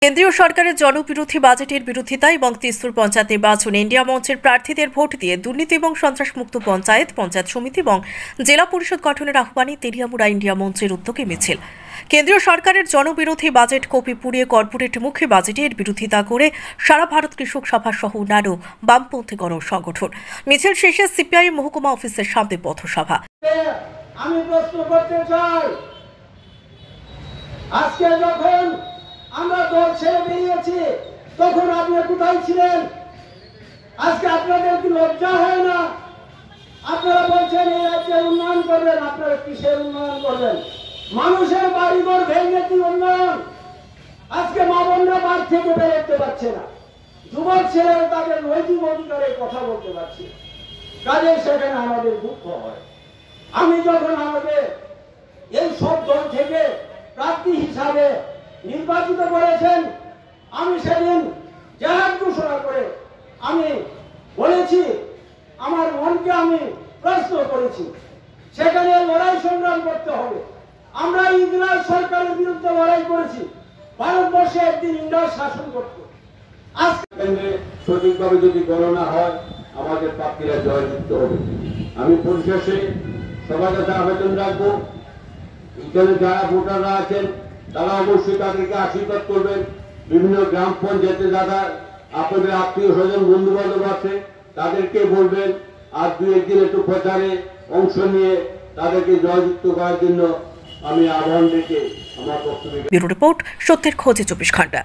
কেন্দ্রীয় সরকারের জনবিরোধী বাজেটের বিরোধিতা এবং তিস্তুর পঞ্চায়েত নির্বাচনে ইন্ডিয়া মঞ্চের প্রার্থীদের ভোট দিয়ে দুর্নীতি এবং সন্ত্রাসমুক্ত পঞ্চায়েত সমিতি এবং জেলা পরিষদ গঠনের আহ্বানে তেলিয়ামুড়া ইন্ডিয়া মঞ্চের উদ্যোগে মিছিল। কেন্দ্রীয় সরকারের জনবিরোধী বাজেট কপি পুড়িয়ে কর্পোরেট মুখী বাজেটের বিরোধিতা করে সারা ভারত কৃষক সভা সহ অন্যান্য বামপন্থী গণ সংগঠন। মিছিল শেষে সিপিআই মহকুমা অফিসের সামনে পথসভা। আমি প্রশ্ন করতে চাই, আজকে যখন আমরা দল ছেড়ে বেরিয়েছি তখন আপনি কোথায় ছিলেন? আজকে আপনাদের কি লজ্জা হয় না? আপনারা বলছেন এই রাজ্যের উন্নয়ন করবেন, আপনারা কিসের উন্নয়ন করবেন? মানুষের বাড়িঘর ভেঙে কি উন্নয়ন? আজকে মা বোনরা বাড়ি থেকে বেরোতে পারছে না, যুবক ছেলেরা তাদের নৈতিক অধিকারের কথা বলতে পারছে, কাজে সেখানে আমাদের দুঃখ হয়। আমি যখন আমাদের এই সব দল থেকে প্রার্থী হিসাবে নির্বাচিত করেছেন, আমি সেদিন জাহাজ ঘোষণা করে আমি বলেছি, আমার মনকে আমি প্রশ্ন করেছি, সেখানে লড়াই সংগ্রাম করতে হবে। আমরা ইংরেজ সরকারের বিরুদ্ধে লড়াই করেছি, ভারতবর্ষে একদিন ইংরেজ শাসন করত। আজকে সঠিকভাবে যদি গণনা হয় আমাদের প্রার্থীরা জয়যুক্ত হবে। আমি পরিশেষে সবার কাছে আবেদন রাখবো, এখানে যারা ভোটাররা আছেন তারা অবশ্যই তাদেরকে আশীর্বাদ করবেন। বিভিন্ন গ্রাম পঞ্চায়েতে যারা আপনাদের আত্মীয় স্বজন বন্ধু বান্ধব আছে তাদেরকে বলবেন, আর দুই একদিন একটু প্রচারে অংশ নিয়ে তাদেরকে জয়যুক্ত করার জন্য আমি আহ্বান রেখে আমার বক্তব্য। ব্যুরো রিপোর্ট, সত্যের খোঁজে 24 ঘন্টা।